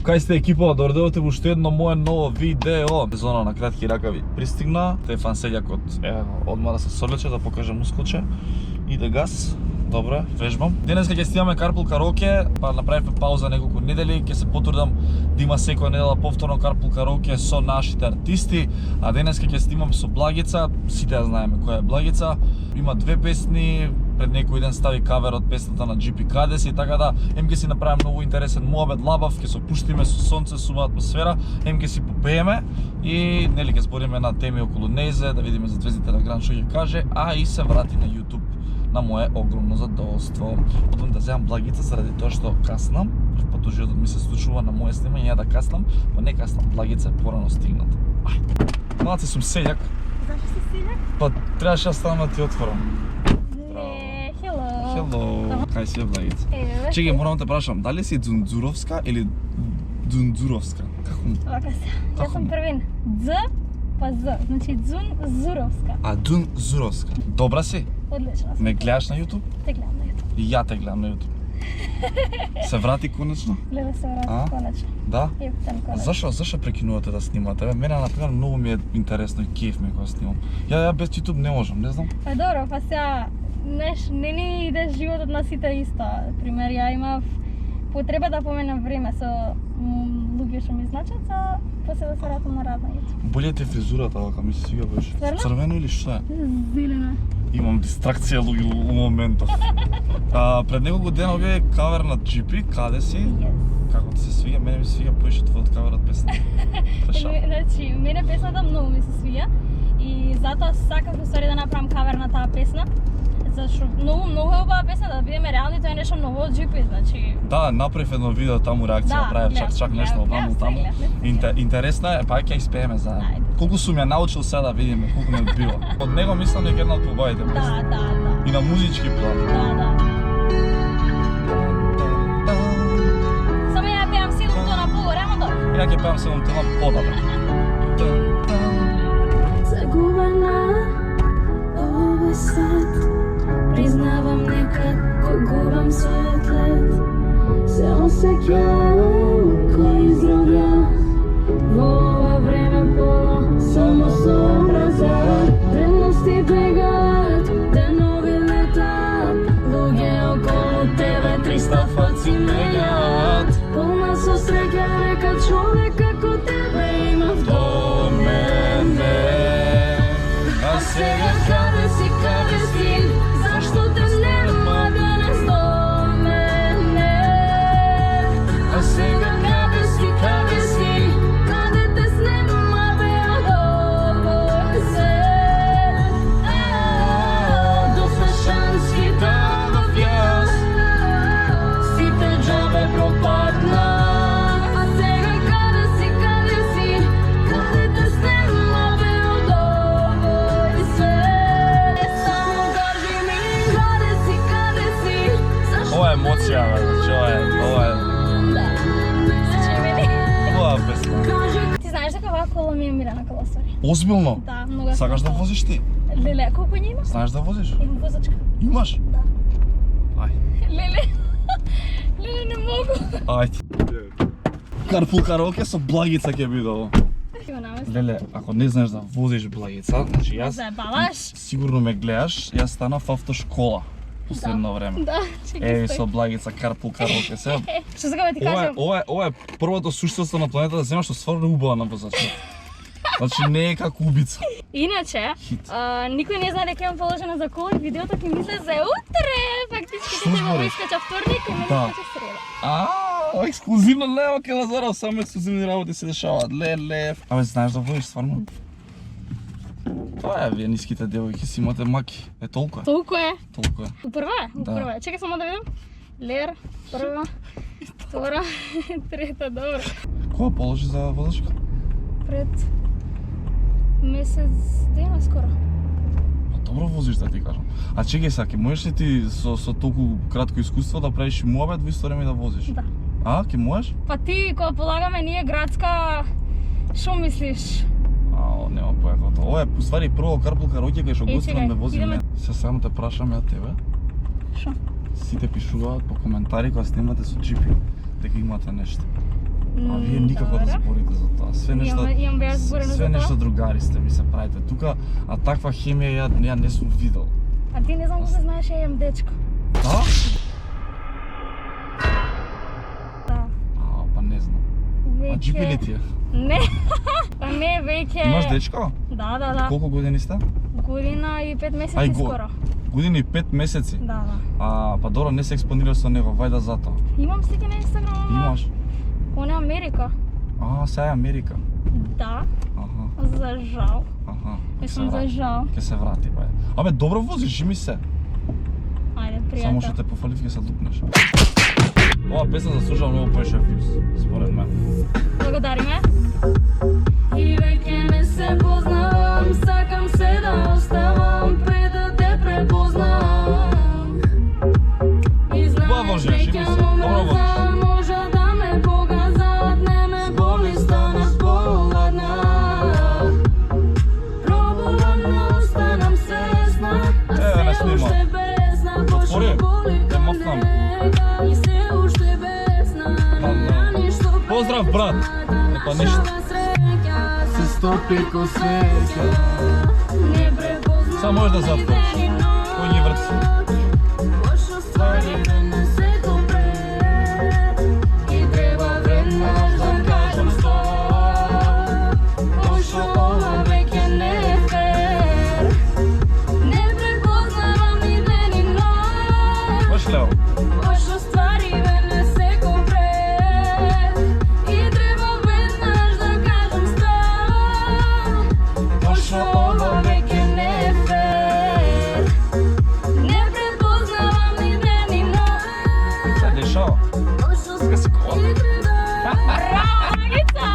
Кај сте екипа, дојдовте во уште едно мое ново видео. Зона на кратки ракави пристигна. Стефан селјакот одма да се солече, да покаже мускулче. Иде газ. Добре, вежбам. Денеска ќе снимаме Carpool Karaoke, па направивме пауза неколку недели, ќе се потврдам да има секоја недела повторно Carpool Karaoke со нашите артисти, а денеска ќе снимам со Благица, сите ја знаеме која е Благица. Има две песни, пред некој ден стави кавер од песната на GP Кадеси, така да ем ќе си направиме многу интересен муабет лабав, ќе се опуштиме со сонце, сува атмосфера, ем ќе си попееме и нели ќе збориме на теми околу незе, да видиме за звездите на Гран што ќе каже, а и се врати на YouTube на мое огромно задоволство. Одвам да земам Благица заради тоа што каснам. Прв пат во животот ми се случува на моје снимање да каснам, но не каснам, Благица е порано стигнат. Малце сум селјак. Зашто си селјак? Па требаше да станам да ти отворам. Hello. Кај си е Благица? Чекај, морам да те прашам, дали си Дзунзуровска или Дзунзуровска? Како? Вака се. Јас сум првин. Дз па З, значи Дзунзуровска. А Дзунзуровска. Добра си? Одлична сум. Ме гледаш на YouTube? Те гледам на YouTube. И ја те гледам на YouTube. Се врати конечно? Леле се врати конечно. Да? Ептен конечно. Зашо прекинувате да снимате? Мене например многу ми е интересно и кеф ми кога снимам. Ја без YouTube не можам, не знам. Па добро, па сега не ни иде животот на сите исто. Пример, ја имав потреба да поменам време со луѓе што ми значат, а после да се вратам на рад на YouTube. Боле ти фризурата, вака ми се свига беше. Стварно? Црвено или што е? Зелена. Имам дистракција луѓе у моментов. Пред неколку дена бе кавер на GP, каде си? Како ти се свига? Мене ми се свига поише твојот кавер од песна. Значи, мене песната многу ми се свига и затоа сакав устари да направам кавер на таа песна. Зашто многу е убава песна, да бидеме реални, тоа е нешто ново од GP, значи. Да, направив едно видео таму реакција, правев чак нешто ваму таму. Интересно е, па ќе испееме заедно. Колку сум ја научил сега да видиме, колку ме било. Од него мислам дека една од побавите песни. Да. И на музички план. Да. Само ја пеам силно тоа на погоре, ама добро. Ја ќе пеам силно тоа подобро. Загубена овој свет, признавам некако губам својот лет. Се осеќавам кој изробја во ова време полно само со образа. Древности бегаат, денови летаат, луѓе околу тебе 300 фаци меѓаат. Полна со среќа дека човек како тебе има до мене. А сега каде си, зашто те нема денес до мене? А сега каде си, каде те снема беа овој свет? Доста шанси дадов јас, сите џабе пропадна. А сега каде си, каде те снема беа овој свет? Само кажи ми каде си, зашто Ова е емоција, бе, ова е убава песна. Ти знаеш дека оваа кола ми е Мирана Каласари? Озбилно? Да, многу. Сакаш да возиш ти? Леле, колку ќе има? Знаеш да возиш? Имам возачка. Имаш? Да. Ај. Леле не могу. Ајде. Carpool Karaoke со Благица ќе биде ово. Има намест. Леле, ако не знаеш да возиш Благица, значи јас Заебаваш? сигурно ме гледаш, јас станав автошкола последно време. Да, чекай. Со Благица Carpool Karaoke се. Што сакам да ти кажам? Ова е првото суштинство на планетата да земаш што стварно е убава на возачот. Значи не е како убица. Иначе, никој не знае дека имам положено за кола и видеото ќе мисле за утре. Фактички Што ќе збориш? го искача вторник и мене Да. искача среда. Ексклузивно лево ке Лазаров, само ексклузивни работи се дешаваат. Ле. Абе, знаеш да водиш стварно? Тоа е, вие ниските девојки си имате маки. Е, толку е. Толку е. Толку е. Упрва е. Чекай само да видам. Лер, прва, втора, трета, добро. Која положи за возачка? Пред месец дена скоро. Добро возиш да ти кажам. А чекај сега, можеш ли ти со толку кратко искуство да правиш муабет во исто време да возиш? Да. А, ќе можеш? Па ти, кога полагаме ние градска, шо мислиш? Нема појакото. Ова е уствари прво Carpool Karaoke кај што гостинот ме вози идеме. мене. Се само те прашам ја тебе. Шо? Сите пишуваат по коментари кога снимате со GP дека имате нешто. А вие никако да зборите за тоа. Све нешто Имам беа зборено за све тоа. нешто другари сте ми се правите тука, а таква хемија ја не сум видел. А ти не знам кога знаеш, ја имам дечко. Да? Да. Па не знам. А джипи ли ти е? Не. Па не, веќе... Имаш дечко? Да. Колку години сте? Година и 5 месеци Ај, скоро. Години и 5 месеци? Да. Па добро, не се експонираш со него, вајда затоа. Имам слики на Инстаграм, ама... Имаш? Он е Америка. Сега е Америка. Да. Аха, За жал. аха. Мислам за жал. Ке се врати, бај. Абе, добро возиш, ми се. Ајде, Само што пријател. те пофалив ке се лупнеш. Ова песна заслужава многу поише вјуз, според мен. Благодариме. И веќе не се познавам, сакам се да оставам пред да те препознам. И Убаво знаеш возиш, веќе ми се, добро возиш. може да ме погазат, не ме боли, станав поладна. Пробувам да останам свесна, а не се снима. уште безна, Отвори, почна боли те кон махнам. нега. И се уште безна, нема ништо Поздрав, брат. Епа ништо. се стопи ко свеќа. Не препознавам. Само можеш да затвориш. Кој ги врти? Лошо ствари мене се допред. И треба веднаш да кажам стоп. Лошо ова веќе не е фер. Не препознавам ни ден и ноќ. Баш лево. Лошо ствари мене се пред. И треба веднаш да кажам стоп. Лошо ова веќе не е фер. Не препознавам ни ден и ноќ. Се дешава. Ска се кола. Браво, Магица!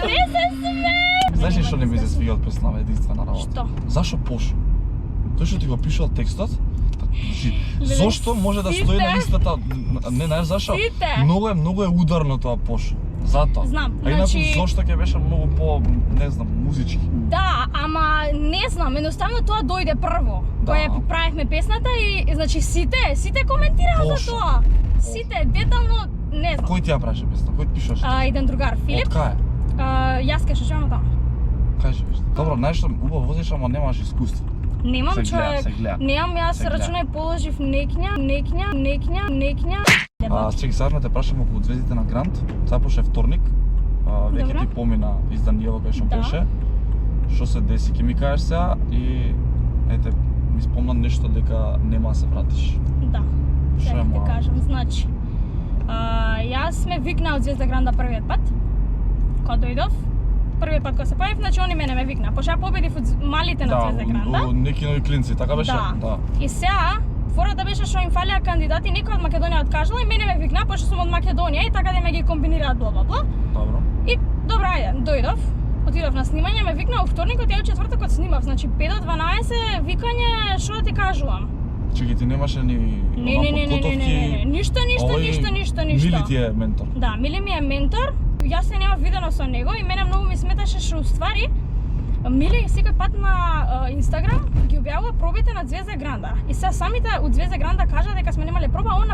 Не се смеј! Знаеш ли што не ми се свига од песнава единствена работа? Што? Зашо Пош? Тој што ти го пишал текстот, зошто може да стои на Сите. истата, не знаеш зашо? Сите. Многу е ударно тоа Пош. Затоа. Знам, А инаку значи- зошто ќе беше многу по, не знам, музички. Да, ама не знам, едноставно тоа дојде прво. Да. Кога ја правевме песната и значи сите коментираа за Пошо. тоа. Сите детално не знам. Кој ти ја правеше песна? Кој ти пишаше? Еден другар, Филип. Од кај? Јас ке шешувам таму. Кај живееш? Добро, знаеш што, убаво возиш, ама немаш искуство. Немам Се гледа, човек. се гледа. Немам, јас Се гледа. рачунај положив некња. Чеки, сега ме те прашам околу звездите на Грант. Запоше вторник. Веќе Добро. ти помина изданиево кај што Да. беше. Што се деси, ќе ми кажеш сега и ете, ми спомна нешто дека нема да се вратиш. Да. Што Сега е ќе ти мала? кажам, значи. Јас ме викна од Звезда Гранда првиот пат. Кога дојдов, првиот пат кога се појавив, значи они мене ме викна. Пошто ја победив од малите на Звезда Гранда. неки нови клинци, така беше? Да. И сега фората беше што им фалеа кандидати, некој од Македонија откажала и мене ме викна, пошто сум од Македонија и така да ме ги комбинираат бла бла бла. Добро. И добро, ајде, дојдов. Отидов на снимање, ме викна у вторникот, ја у четвртокот снимав, значи 5 до 12 викање, што да ти кажувам. Чеки, ти немаше ни Не, ништо. Мили ти е ментор. Да, Мили ми е ментор. Јас се немав видено со него и мене многу ми сметаше што уствари Мили секој пат на Инстаграм ги објавува пробите на Звезда Гранда. И сега самите од Звезда Гранда кажа дека сме немале проба, он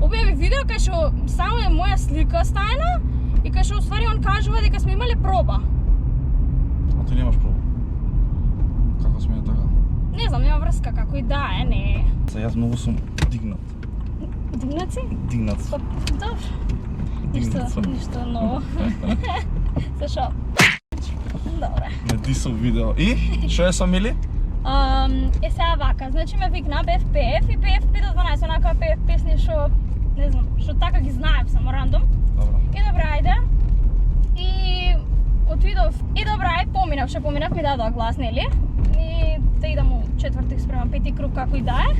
објави видео кај што само е моја слика стајна и кај што уствари он кажува дека сме имале проба. А ти немаш проблем. Како сме така? Не знам, нема врска како и да е, не. Се јас многу сум дигнат. Дигнат си? Дигнат сум. Па, добро. Дигнат сум. Ништо ново. Се шо? Добре. Не дисов видео. И? Што е со Мили? Сега вака, значи ме викна, бев пеев и пеев 5 до 12, онака пеев песни што, не знам, што така ги знаев само рандом. Добро. И добра, ајде. И отидов, и добра, ај, поминав, ми дадоа глас, нели? И да идам у четвртик спрема пети круг, како и да е.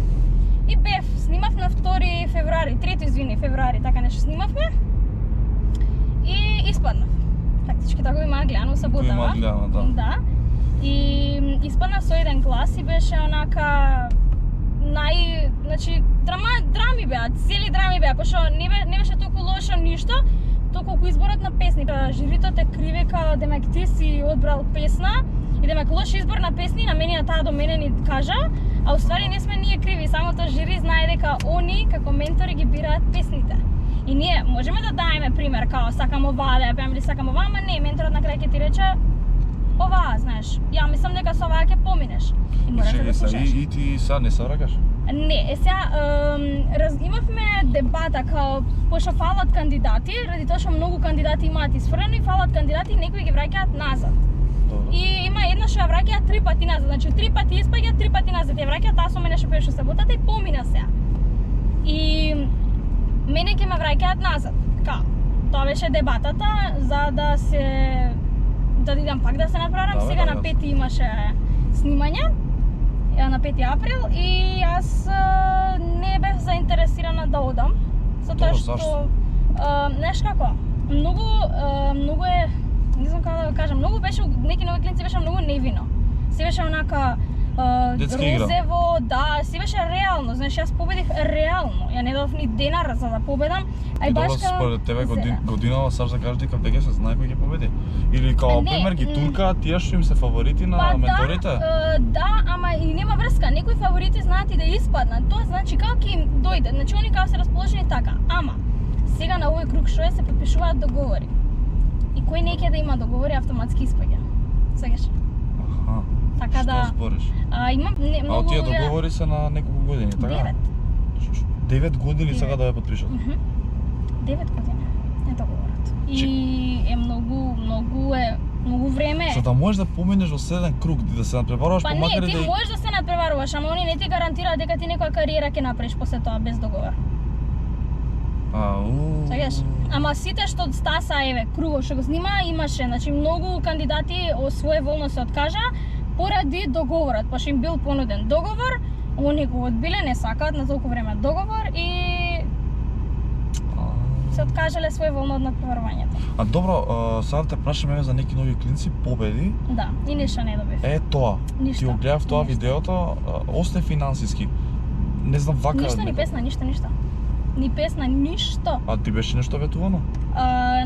И бев, снимав на 2 февруари, 3 февруари, така нешто снимавме. И испаднав. Фактички така има гледано у саботава. Има гледано, да. Да. И испаднав со еден глас и беше онака значи драми беа, цели драми беа, пошто не беше толку лошо ништо, толку колку изборот на песни. Жирито те криви као демек ти си одбрал песна и демек лош избор на песни на мене, на таа до мене ни кажа, а уствари не сме ние криви, самото жири знае дека они како ментори ги бираат песните. И ние можеме да даеме пример, као сакам оваа да ја пеам или сакам оваа, ама не, менторот на крај ќе ти рече оваа, знаеш, ја мислам дека со оваа ќе поминеш. И мораш да го слушаш. И ти сега не се враќаш? Не, сега имавме дебата као пошто фалат кандидати, ради тоа што многу кандидати имаат исфрлено и фалат кандидати и некои ги враќаат назад. Добро. И има една што ја враќаат 3 пати назад, значи 3 пати испаѓа, 3 пати назад ја враќаат, таа со мене што беше саботата и помина сега. И мене ќе ме враќаат назад. Као? Тоа беше дебатата за да идам пак да се направам. Да, Сега да, на 5 имаше снимање на 5 април и јас не бев заинтересирана да одам, затоа Добро, што знаеш како, многу е, не знам како да го кажам, многу беше, неки нови клинци беше многу невино. Се беше онака Детска игра. розево, да, се беше реално, знаеш, јас победих реално. Ја не дадов ни денар за да победам, а и баш Добро, као... според тебе годинава саш да кажеш дека веќе се знае кој ќе победи? Или као Не, пример ги туркаат тие што им се фаворити на Па менторите? да, ама и нема врска. Некои фаворити знаат и да испаднат. Тоа значи како ќе им дојде. Значи они како се расположени така. Ама сега на овој круг што се потпишуваат договори. И кој не ќе да има договори автоматски испаѓа. Сегаш. Аха. Така Што да збориш? имам А многу тие договори се на неколку години, така? 9 години Девет. сега да ја потпишат. 9 години е договорот. И е многу време. За да можеш да поминеш во следен круг, да се надпреваруваш Па не, помакар и ти да можеш да се надпреваруваш, ама они не ти гарантираат дека ти некоја кариера ќе направиш после тоа без договор. Сегаш? Ама сите што стаса, еве, кругов што го снима, имаше, значи многу кандидати своеволно се откажа поради договорот, пошто им бил понуден договор, они го одбиле, не сакаат на толку време договор и се откажале своеволно од надпреварувањето. А добро, сега да те прашаме за неки нови клинци победи. Да, и ништо не добив. Е тоа. Ништо. Ти го гледав тоа Ништо. видеото, осте финансиски. Не знам вака. Ништо, ни песна, ништо. Ни песна, ништо. А ти беше нешто ветувано?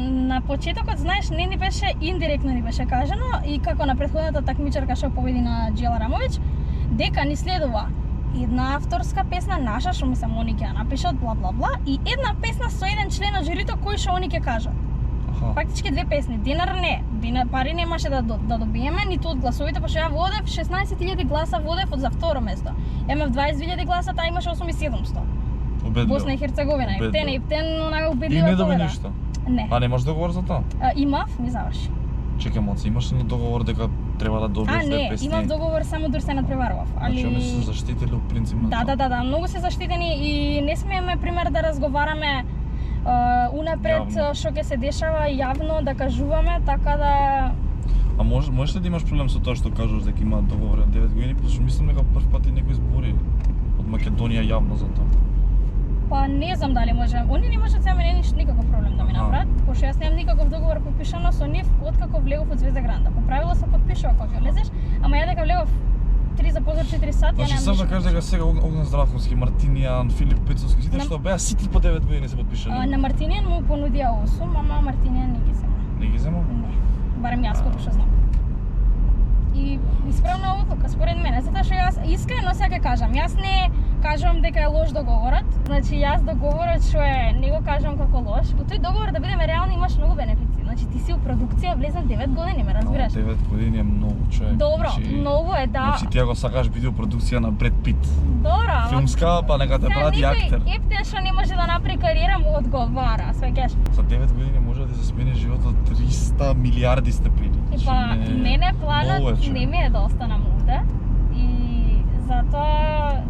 На почетокот, знаеш, не ни беше индиректно ни беше кажано и како на претходната такмичарка што победи на Джела Рамович, дека ни следува една авторска песна наша што мислам они ќе ја напишат бла бла бла и една песна со еден член од жирито кој што они ќе кажат. Аха. Фактички две песни. Денар не. Пари немаше да добиеме ниту од гласовите, пошто ја водев 16.000 гласа водев за второ место. Имав 20.000 гласа, таа имаше 8.700. Убедливо. Босна и Херцеговина. Убедливо. И птен онага И убедлива не доби победа. ништо. Не. А немаш договор за тоа? Имав, ми заврши. Чекај моци, имаш ли договор дека треба да добиеш две Не, песни? имав договор само дур се надпреварував. Значи они се заштитили у принцип на тоа. Да, многу се заштитени и не смееме пример да разговараме унапред Јавно. што ќе се дешава јавно да кажуваме, така да А можеш ли да имаш проблем со тоа што кажеш дека има договор на 9 години, пошто мислам дека прв пат и некој збори од Македонија јавно за тоа. па не знам дали може. Они не можат сега мене никаков проблем да ми Аха. направат, пошто јас немам никаков договор подпишано со нив откако влегов од Звезда Гранда. По правило се подпишува кога ќе влезеш, ама ја дека влегов 3 за позор 4 сати, ја Значи немам сам да ништо. кажеш дека сега Огнен Здравковски, Мартинијан, Филип Пецовски, сите На- што беа сите по 9 години се подпишани. На Мартинијан му понудија 8, ама Мартинијан не ги зема. Не ги зема? Не, барем јас колку што знам. И исправна одлука според мене, затоа што јас искрено сега ќе кажам, јас не кажувам дека е лош договорот. Значи јас договорот што не го кажувам како лош. Во тој договор да бидеме реални имаш многу бенефици. Значи ти си у продукција влезен 9 години, ме разбираш? 9 години е многу, човек. Добро, Значи, многу е, да. Значи ти го сакаш видеопродукција на Бред Пит. Добро, ама Филмска, па нека те сега прати некој актер. ептен што не може да направи кариера му одговара, свеќаш. За 9 години може да се смени животот 300 милиарди степени. И па, мене планот не ми е да останам овде и затоа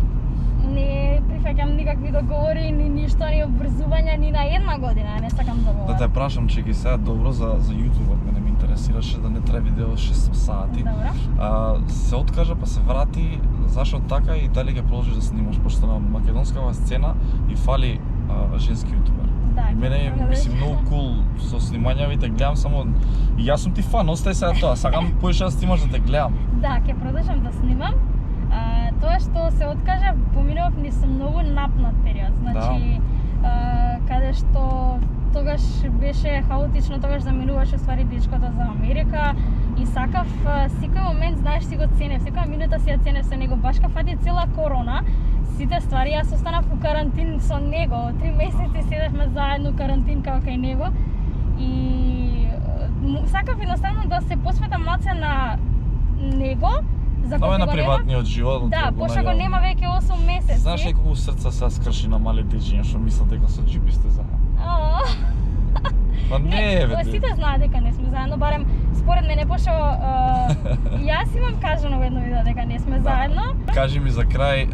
не прифаќам никакви договори, ни ништо, ни обврзувања, ни на една година, не сакам договор. Да те прашам, чеки сега добро за YouTube-от, мене ме интересираше да не трае видео 6 сати. Добро. Се откажа па се врати, зашо така и дали ќе продолжиш да снимаш, пошто на македонскава сцена и фали женски јутубер. Да, И мене мислим многу кул со снимањавите, гледам само и јас сум ти фан, остај сега тоа, сакам поише да снимаш да те гледам. Да, ќе продолжам да снимам. Тоа што се откажа, поминував низ многу напнат период. Значи, каде што тогаш беше хаотично, тогаш заминуваше ствари дечкото за Америка и сакав секој момент, знаеш, си го ценев, секоја минута си ја ценев со него, баш кај фати цела корона, сите ствари, јас останав у карантин со него, 3 месеци седевме заедно карантин како кај него и сакав едноставно да се посветам малце на него, за Тоа е на го приватниот живот. Да, пошто го нема веќе 8 месеци. Знаеш ли колку срца се скрши на мали дечиња што мислат дека со джипи сте заедно? Па не, бе. Сите знаат дека не сме заедно, барем според мене, пошто јас имам кажано во едно видео дека не сме заедно. Кажи ми за крај,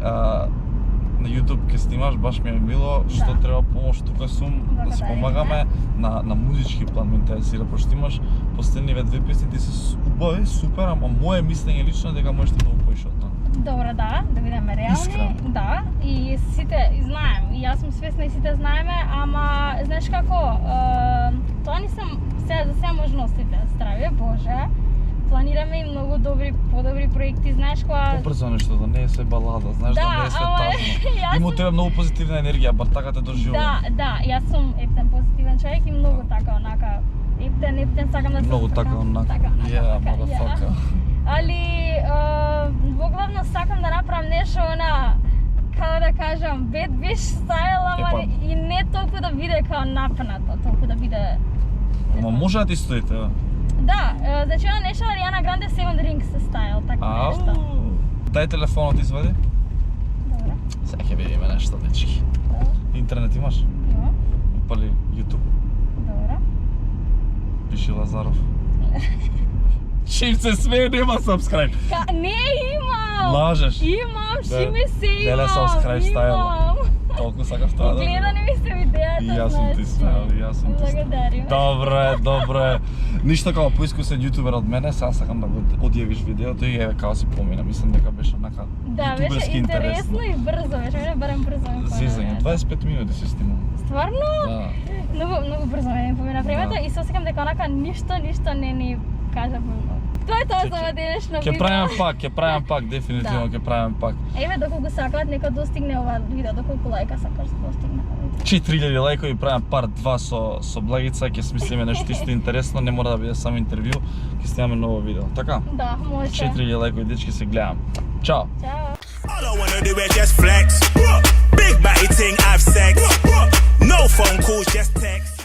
на YouTube ке снимаш, баш ми е мило, што треба помош, тука сум, да си помагаме на музички план ме интересира, пошто имаш последниве 2 песни, ти се убави, супер, ама моје мислење лично дека можеш ти многу поише од тоа. Добро, да бидеме реални. Искрено. Да, и сите знаем, и јас сум свесна и сите знаеме, ама знаеш како, тоа не сум за сега можностите, здравје Боже. Планираме и многу добри, подобри проекти, знаеш кога... Побрзо нешто, да не е се балада, знаеш, да не е се тазно. Има тебе многу позитивна енергија, бар така те доживувам. Да, јас сум ептен позитивен човек и многу така, онака, ептен, сакам да се... Многу така, онака, yeah, motherfucker. Али, во главно сакам да направам нешто, како да кажам, bad bitch style, ама и не толку да биде као напнато, толку да биде... Ама може да ти стоите, бе? Да, значи она нешто Ариана Гранде Seven Rings стайл, така нешто. Дај телефонот извади. Добре. Сега ќе видиме нешто, дечки. Интернет имаш? Имам. Упали YouTube. Добре. Пиши Лазаров. Чим се смее, нема subscribe. Не имам! Лажеш. Имам, шиме се имам. Леле subscribe стайл. Имам. Толку сакав тоа да. Гледани ми се видеата, И јас сум ти ставил, и јас сум ти ставил. Благодарим. Добре. Ништо како поискусен јутубер од мене, сега сакам да го одјавиш видеото и еве како си помина, мислам дека беше онака Да, беше интересно и брзо, беше мене барем брзо ми помина. Зизање, 25 минути си снимал. Стварно? Да. Многу брзо ми помина времето и се осеќам дека онака ништо не ни кажа многу. Тоа е тоа за ова денешно видео. Ќе правиме пак, дефинитивно ќе правиме пак. Еве доколку сакаат нека достигне ова видео, доколку лајка сакаш да достигне. 4000 лајкови, правиме парт 2 со Благица, ќе смислиме нешто исто интересно, не мора да биде само интервју, ќе снимаме ново видео. Така? Да, може. 4000 лајкови, дечки, се гледам. Чао. Чао. All I wanna do is just flex. Big body thing, I've sex. No phone calls, just text.